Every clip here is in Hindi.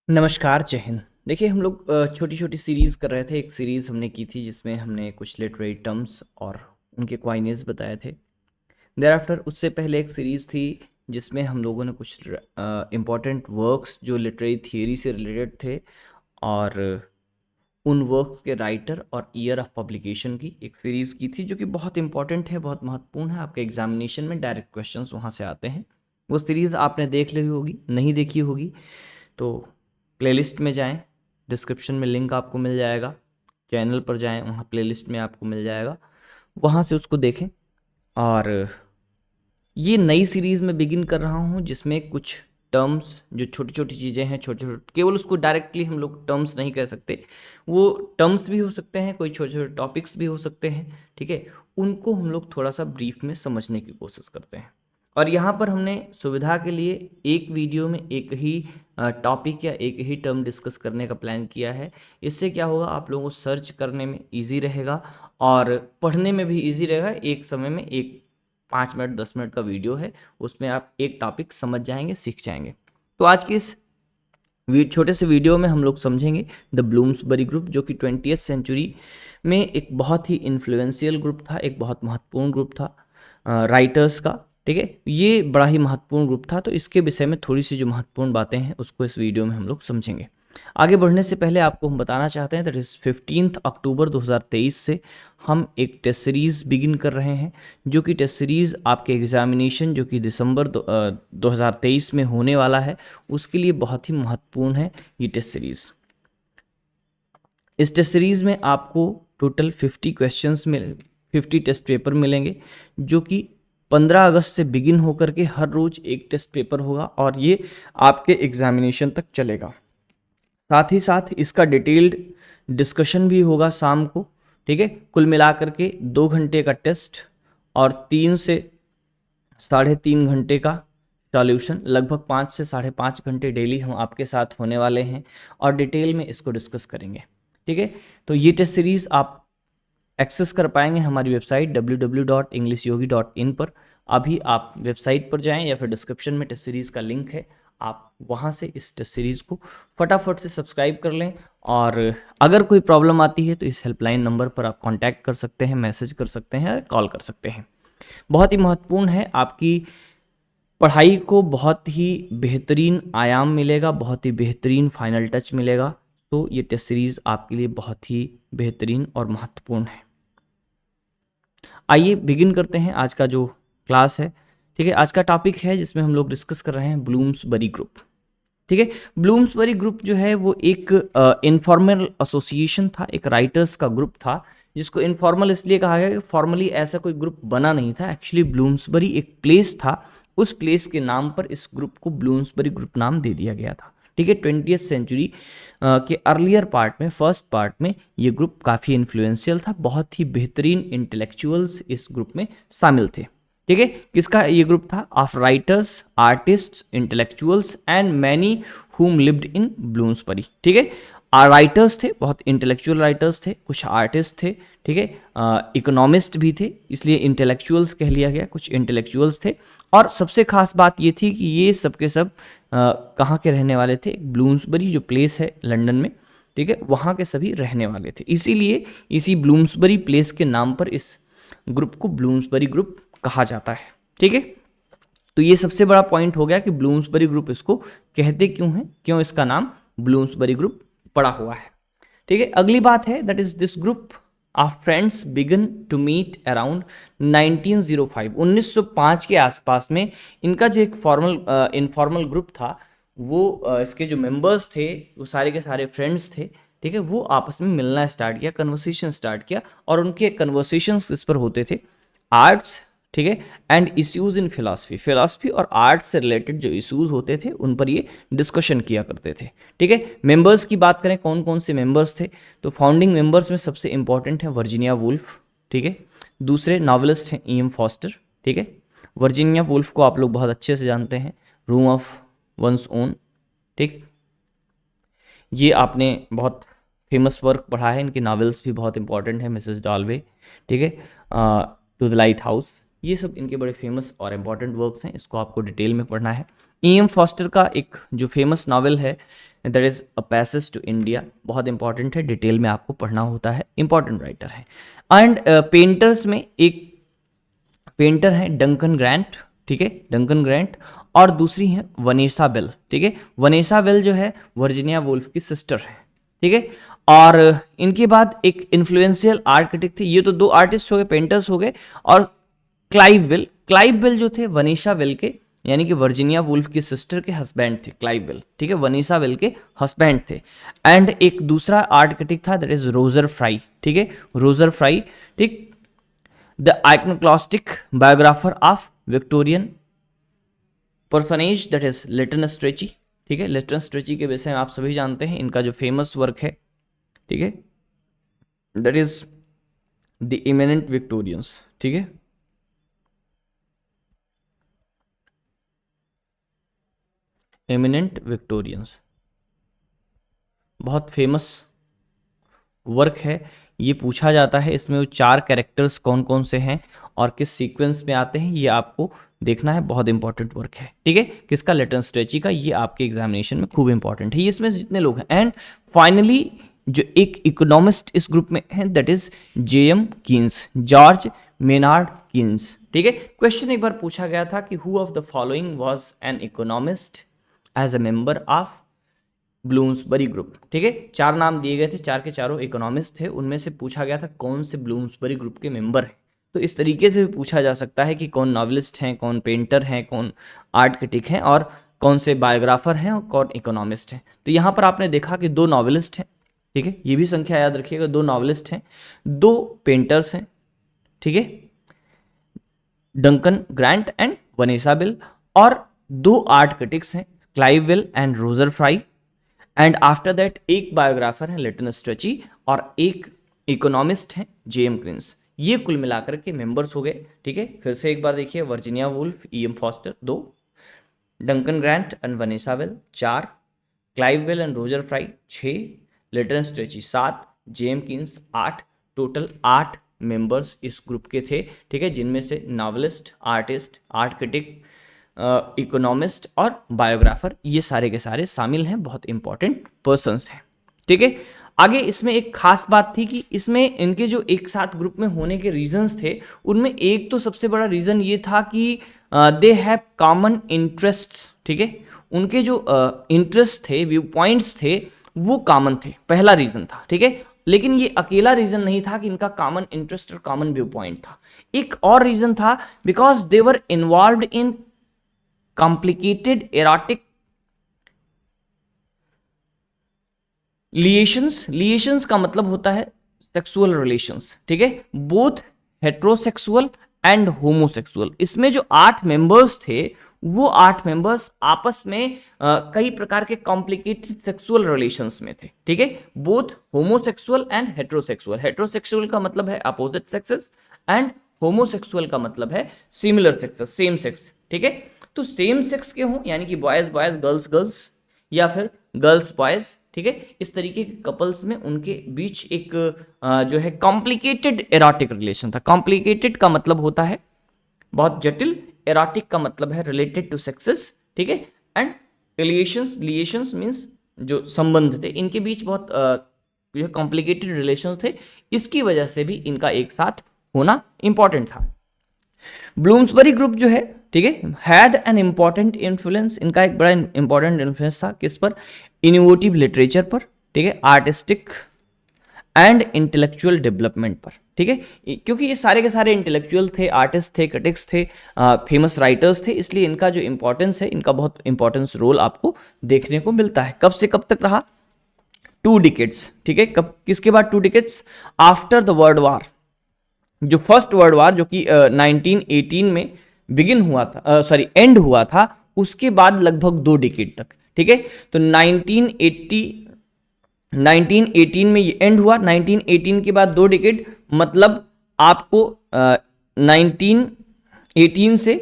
नमस्कार, जय हिंद। देखिए हम लोग छोटी-छोटी सीरीज़ कर रहे थे। एक सीरीज़ हमने की थी जिसमें हमने कुछ लिटरेरी टर्म्स और उनके कॉइनेज बताए थे। thereafter उससे पहले एक सीरीज़ थी जिसमें हम लोगों ने कुछ इम्पोर्टेंट वर्क्स जो लिटरेरी थियरी से रिलेटेड थे और उन वर्क्स के राइटर और ईयर ऑफ पब्लिकेशन की एक सीरीज़ की थी जो कि बहुत इंपॉर्टेंट है, बहुत महत्वपूर्ण है। आपके एग्जामिनेशन में डायरेक्ट क्वेश्चंस वहाँ से आते हैं। वो सीरीज़ आपने देख ली होगी, नहीं देखी होगी तो प्लेलिस्ट में जाएं, डिस्क्रिप्शन में लिंक आपको मिल जाएगा। चैनल पर जाएं, वहाँ प्लेलिस्ट में आपको मिल जाएगा, वहाँ से उसको देखें। और ये नई सीरीज़ में बिगिन कर रहा हूँ जिसमें कुछ टर्म्स जो छोटी छोटी चीज़ें हैं, छोटे छोटे, केवल उसको डायरेक्टली हम लोग टर्म्स नहीं कह सकते, वो टर्म्स भी हो सकते हैं, कोई छोटे छोटे टॉपिक्स भी हो सकते हैं, ठीक है। उनको हम लोग थोड़ा सा ब्रीफ में समझने की कोशिश करते हैं। और यहाँ पर हमने सुविधा के लिए एक वीडियो में एक ही टॉपिक या एक ही टर्म डिस्कस करने का प्लान किया है। इससे क्या होगा, आप लोगों को सर्च करने में इजी रहेगा और पढ़ने में भी इजी रहेगा। एक समय में एक 5 मिनट 10 मिनट का वीडियो है, उसमें आप एक टॉपिक समझ जाएंगे, सीख जाएंगे। तो आज के इस छोटे से वीडियो में हम लोग समझेंगे द ब्लूम्सबरी ग्रुप, जो कि 20th सेंचुरी में एक बहुत ही इन्फ्लुएंशियल ग्रुप था, एक बहुत महत्वपूर्ण ग्रुप था राइटर्स का, ठीक है। ये बड़ा ही महत्वपूर्ण ग्रुप था, तो इसके विषय में थोड़ी सी जो महत्वपूर्ण बातें हैं उसको इस वीडियो में हम लोग समझेंगे। आगे बढ़ने से पहले आपको हम बताना चाहते हैं दैट इज 15 अक्टूबर 2023 से हम एक टेस्ट सीरीज़ बिगिन कर रहे हैं, जो कि टेस्ट सीरीज़ आपके एग्जामिनेशन जो कि दिसंबर 2023 में होने वाला है, उसके लिए बहुत ही महत्वपूर्ण है ये टेस्ट सीरीज़। इस टेस्ट सीरीज़ में आपको टोटल 50 क्वेश्चंस मिले, 50 टेस्ट पेपर मिलेंगे, जो कि 15 अगस्त से बिगिन होकर के हर रोज़ एक टेस्ट पेपर होगा और ये आपके एग्जामिनेशन तक चलेगा। साथ ही साथ इसका डिटेल्ड डिस्कशन भी होगा शाम को, ठीक है। कुल मिलाकर के 2 घंटे का टेस्ट और 3 से 3.5 घंटे का सॉल्यूशन, लगभग 5 से 5.5 घंटे डेली हम आपके साथ होने वाले हैं और डिटेल में इसको डिस्कस करेंगे, ठीक है। तो ये टेस्ट सीरीज़ आप एक्सेस कर पाएंगे हमारी वेबसाइट www.englishyogi.in पर। अभी आप वेबसाइट पर जाएं या फिर डिस्क्रिप्शन में टेस्ट सीरीज़ का लिंक है, आप वहां से इस टेस्ट सीरीज़ को फटाफट से सब्सक्राइब कर लें। और अगर कोई प्रॉब्लम आती है तो इस हेल्पलाइन नंबर पर आप कांटेक्ट कर सकते हैं, मैसेज कर सकते हैं, कॉल कर सकते हैं। बहुत ही महत्वपूर्ण है, आपकी पढ़ाई को बहुत ही बेहतरीन आयाम मिलेगा, बहुत ही बेहतरीन फाइनल टच मिलेगा। तो ये टेस्ट सीरीज़ आपके लिए बहुत ही बेहतरीन और महत्वपूर्ण है। आइए बिगिन करते हैं आज का जो क्लास है, ठीक है। आज का टॉपिक है जिसमें हम लोग डिस्कस कर रहे हैं ब्लूम्सबरी ग्रुप, ठीक है। ब्लूम्सबरी ग्रुप जो है वो एक इनफॉर्मल एसोसिएशन था, एक राइटर्स का ग्रुप था, जिसको इनफॉर्मल इसलिए कहा गया कि फॉर्मली ऐसा कोई ग्रुप बना नहीं था। एक्चुअली ब्लूम्सबरी एक प्लेस था, उस प्लेस के नाम पर इस ग्रुप को ब्लूम्सबरी ग्रुप नाम दे दिया गया था, ठीक है। 20th सेंचुरी के अर्लियर पार्ट में, फर्स्ट पार्ट में ये ग्रुप काफ़ी इन्फ्लुएंशियल था, बहुत ही बेहतरीन इंटेलेक्चुअल्स इस ग्रुप में शामिल थे, ठीक है। किसका ये ग्रुप था? Of writers, artist, intellectuals and many हुम लिव्ड इन ब्लूम्सबरी, ठीक है। राइटर्स थे, बहुत इंटेलेक्चुअल राइटर्स थे, कुछ आर्टिस्ट थे, ठीक है, इकोनॉमिस्ट भी थे, इसलिए इंटेलेक्चुअल्स कह लिया गया, कुछ इंटेलेक्चुअल्स थे। और सबसे खास बात ये थी कि ये सब के सब कहाँ के रहने वाले थे? ब्लूम्सबरी जो प्लेस है लंदन में, ठीक है, वहाँ के सभी रहने वाले थे। इसीलिए इसी ब्लूम्सबरी प्लेस के नाम पर इस ग्रुप को ब्लूम्सबरी ग्रुप कहा जाता है, ठीक है। तो ये सबसे बड़ा पॉइंट हो गया कि ब्लूम्सबरी ग्रुप इसको कहते क्यों हैं, क्यों इसका नाम ब्लूम्सबरी ग्रुप पड़ा हुआ है, ठीक है। अगली बात है that is this group of friends began to meet around 1905, 1905 के आसपास में इनका जो एक फॉर्मल इनफॉर्मल ग्रुप था, वो इसके जो मेंबर्स थे वो सारे के सारे फ्रेंड्स थे, ठीक है। वो आपस में मिलना स्टार्ट किया, कन्वर्सेशन स्टार्ट किया, और उनके कन्वर्सेशंस इस पर होते थे आर्ट्स, ठीक है, and issues in philosophy, philosophy और आर्ट्स से रिलेटेड जो इश्यूज होते थे उन पर ये डिस्कशन किया करते थे, ठीक है। मेंबर्स की बात करें, कौन कौन से मेंबर्स थे, तो फाउंडिंग मेंबर्स में सबसे इंपॉर्टेंट है वर्जीनिया वुल्फ, ठीक है। दूसरे नॉवेलिस्ट हैं ई एम फॉस्टर, ठीक है। वर्जीनिया वुल्फ को आप लोग बहुत अच्छे से जानते हैं, रूम ऑफ वंस ओन, ठीक। ये आपने बहुत फेमस वर्क पढ़ा है, इनके नॉवेल्स भी बहुत इंपॉर्टेंट है, मिसेस डॉलवे, ठीक है, टू द लाइट हाउस, ये सब इनके बड़े फेमस और इम्पॉर्टेंट वर्क्स हैं, इसको आपको डिटेल में पढ़ना है। ई एम फॉस्टर का एक जो फेमस नावल है that is a passage to India, बहुत इंपॉर्टेंट है, डिटेल में आपको पढ़ना होता है, इंपॉर्टेंट राइटर है। एंड पेंटर्स में एक पेंटर है डंकन ग्रांट, ठीक है, डंकन ग्रांट, और दूसरी है वनेसा बेल, ठीक है। वनेसा बेल जो है वर्जीनिया वुल्फ की सिस्टर है, ठीक है। और इनके बाद एक इन्फ्लुएंशियल आर्किटेक्ट थे, ये तो दो आर्टिस्ट हो गए, पेंटर्स हो गए, और क्लाइव बेल जो थे वनीशा बेल के, यानी कि वर्जीनिया वुल्फ की सिस्टर के हस्बैंड थे क्लाइव बेल, ठीक है, वनीशा बेल के हस्बैंड थे। एंड एक दूसरा आर्किटेक्ट था दैट इज रोजर फ्राई, ठीक है, रोजर फ्राई, ठीक, the iconoclastic biographer of Victorian personage that is Lytton Strachey, ठीक है। लिटन स्ट्रेची के विषय में आप सभी जानते हैं, इनका जो फेमस वर्क है, ठीक है, that is the eminent Victorians, ठीक है। एमिनेंट विक्टोरियंस बहुत फेमस वर्क है, ये पूछा जाता है, इसमें वो 4 कैरेक्टर्स कौन कौन से हैं और किस सीक्वेंस में आते हैं, ये आपको देखना है, बहुत इंपॉर्टेंट वर्क है, ठीक है। किसका? लिटन स्ट्रेची का, ये आपके एग्जामिनेशन में खूब इंपॉर्टेंट है, ये इसमें जितने लोग हैं। एंड फाइनली जो एक इकोनॉमिस्ट इस ग्रुप में है that is JM Keynes, George Maynard Keynes, ठीक है। क्वेश्चन एक बार पूछा गया था कि who of the following was an economist as a member of Bloomsbury group, ठीक है। 4 नाम दिए गए थे, 4 के चारों इकोनॉमिस्ट थे, उनमें से पूछा गया था कौन से ब्लूम्सबरी ग्रुप के मेंबर हैं। तो इस तरीके से भी पूछा जा सकता है कि कौन नॉवलिस्ट हैं, कौन पेंटर हैं, कौन आर्ट क्रिटिक हैं, और कौन से बायोग्राफर हैं, और कौन इकोनॉमिस्ट हैं। तो यहाँ पर आपने देखा कि 2 नॉवलिस्ट हैं, ठीक है, ये भी संख्या याद रखिएगा, 2 नॉवलिस्ट हैं, 2 पेंटर्स हैं, ठीक है, Duncan Grant and Vanessa Bell, और 2 आर्ट क्रिटिक्स हैं, Clive Bell and Roger Fry, and after that एक बायोग्राफर है लिटन स्ट्रेची, और एक इकोनॉमिस्ट है जेएम क्विंस। ये कुल मिलाकर के मेंबर्स हो गए, ठीक है। फिर से एक बार देखिए, Virginia Woolf, EM Forster 2, Duncan Grant and Vanessa Bell 4, Clive Bell and Roger Fry 6, Lytton Strachey 7, JM Keynes 8, total 8 members इस ग्रुप के थे, ठीक है, जिनमें से novelist, artist, art critic, economist और बायोग्राफर, ये सारे के सारे शामिल हैं, बहुत इंपॉर्टेंट पर्सन्स हैं, ठीक है। आगे इसमें एक खास बात थी कि इसमें इनके जो एक साथ ग्रुप में होने के रीजंस थे, उनमें एक तो सबसे बड़ा रीजन ये था कि दे हैव कॉमन इंटरेस्ट्स, ठीक है, उनके जो इंटरेस्ट थे, व्यू पॉइंट्स थे, वो कॉमन थे, पहला रीजन था, ठीक है। लेकिन ये अकेला रीजन नहीं था कि इनका कॉमन इंटरेस्ट और कॉमन व्यू पॉइंट था, एक और रीजन था, because they were involved in complicated erotic liaisons का मतलब होता है सेक्सुअल रिलेशंस, ठीक है, बोथ हेट्रोसेक्सुअल एंड होमोसेक्सुअल। इसमें जो 8 मेंबर्स थे, वो 8 मेंबर्स आपस में कई प्रकार के कॉम्प्लिकेटेड सेक्सुअल रिलेशंस में थे, ठीक है, both homosexual and heterosexual. Heterosexual का मतलब है अपोजिट सेक्सेस, एंड होमोसेक्सुअल का मतलब है सिमिलर सेक्सेस, सेम सेक्स, ठीक है। तो सेम सेक्स के हों, यानी कि बॉयज बॉयज, गर्ल्स गर्ल्स, या फिर गर्ल्स बॉयज, ठीक है, इस तरीके के कपल्स में उनके बीच एक जो है कॉम्प्लिकेटेड एरोटिक रिलेशन था। कॉम्प्लिकेटेड का मतलब होता है बहुत जटिल, एरोटिक का मतलब है रिलेटेड टू सेक्सेस, ठीक है, एंड रिलेशंस मींस जो संबंध थे, इनके बीच बहुत जो कॉम्प्लिकेटेड रिलेशन थे, इसकी वजह से भी इनका एक साथ होना इंपॉर्टेंट था। ब्लूम्सबरी ग्रुप जो है, ठीक है, हैड एन इंपॉर्टेंट इन्फ्लुएंस, इनका एक बड़ा इंपॉर्टेंट इन्फ्लुएंस था किस पर? इनोवेटिव लिटरेचर पर, ठीक है, आर्टिस्टिक एंड इंटेलेक्चुअल डेवलपमेंट पर, ठीक है, क्योंकि ये सारे के सारे इंटेलेक्चुअल थे, आर्टिस्ट थे, क्रिटिक्स थे, फेमस राइटर्स थे, इसलिए इनका जो इंपॉर्टेंस है, इनका बहुत इंपॉर्टेंस रोल आपको देखने को मिलता है। कब से कब तक रहा? 2 डिकेड्स, ठीक है, कब, किसके बाद 2 decades? After the world war, जो फर्स्ट वर्ल्ड वार जो कि 1918 में बिगिन हुआ था, सॉरी एंड हुआ था, उसके बाद लगभग 2 डिकेड तक, ठीक है। तो 1918 में ये एंड हुआ, 1918 के बाद 2 डिकेड, मतलब आपको 1918 से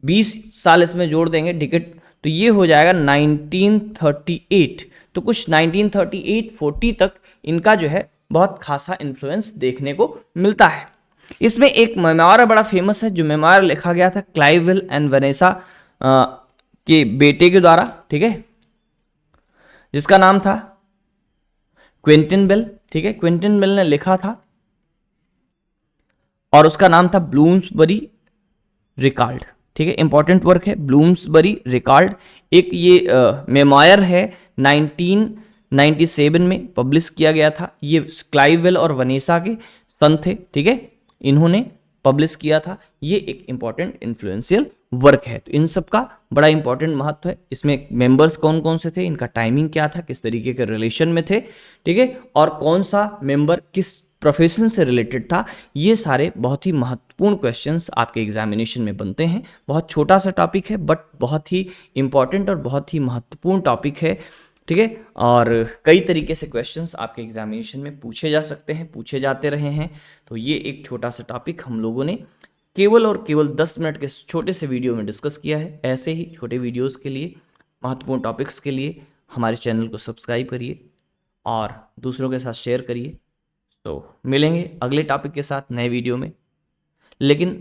20 साल इसमें जोड़ देंगे डिकेड, तो ये हो जाएगा 1938। तो कुछ 1938-40 तक इनका जो है बहुत खासा इन्फ्लुएंस देखने को मिलता है। इसमें एक मेमोयर बड़ा फेमस है, जो मेमोयर लिखा गया था क्लाइव बेल एंड वनेसा के बेटे के द्वारा, ठीक है, जिसका नाम था क्विंटन बेल। ठीक है, क्विंटन बेल ने लिखा था और उसका नाम था ब्लूम्सबरी रिकॉर्ड। ठीक है, इंपॉर्टेंट वर्क है ब्लूम्सबरी रिकॉर्ड। एक ये मेमोयर है, 1997 में पब्लिश किया गया था। ये क्लाइवेल और वनेसा के सन थे। ठीक है, इन्होंने पब्लिश किया था। ये एक इंपॉर्टेंट इन्फ्लुएंशियल वर्क है। तो इन सब का बड़ा इंपॉर्टेंट महत्व है। इसमें मेंबर्स कौन कौन से थे, इनका टाइमिंग क्या था, किस तरीके के रिलेशन में थे, ठीक है, और कौन सा मेंबर किस प्रोफेशन से रिलेटेड था, ये सारे बहुत ही महत्वपूर्ण क्वेश्चंस आपके एग्जामिनेशन में बनते हैं। बहुत छोटा सा टॉपिक है बट बहुत ही इंपॉर्टेंट और बहुत ही महत्वपूर्ण टॉपिक है। ठीक है, और कई तरीके से क्वेश्चंस आपके एग्जामिनेशन में पूछे जा सकते हैं, पूछे जाते रहे हैं। तो ये एक छोटा सा टॉपिक हम लोगों ने केवल और केवल 10 मिनट के छोटे से वीडियो में डिस्कस किया है। ऐसे ही छोटे वीडियोस के लिए, महत्वपूर्ण टॉपिक्स के लिए हमारे चैनल को सब्सक्राइब करिए और दूसरों के साथ शेयर करिए। तो मिलेंगे अगले टॉपिक के साथ नए वीडियो में। लेकिन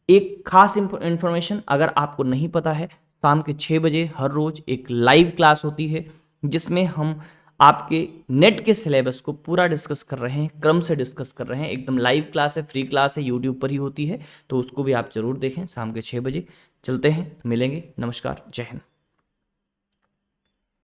एक खास इंफॉर्मेशन अगर आपको नहीं पता है, शाम के 6 बजे हर रोज एक लाइव क्लास होती है जिसमें हम आपके नेट के सिलेबस को पूरा डिस्कस कर रहे हैं, क्रम से डिस्कस कर रहे हैं। एकदम लाइव क्लास है, फ्री क्लास है, यूट्यूब पर ही होती है। तो उसको भी आप जरूर देखें। शाम के 6 बजे चलते हैं, मिलेंगे। नमस्कार, जय हिंद।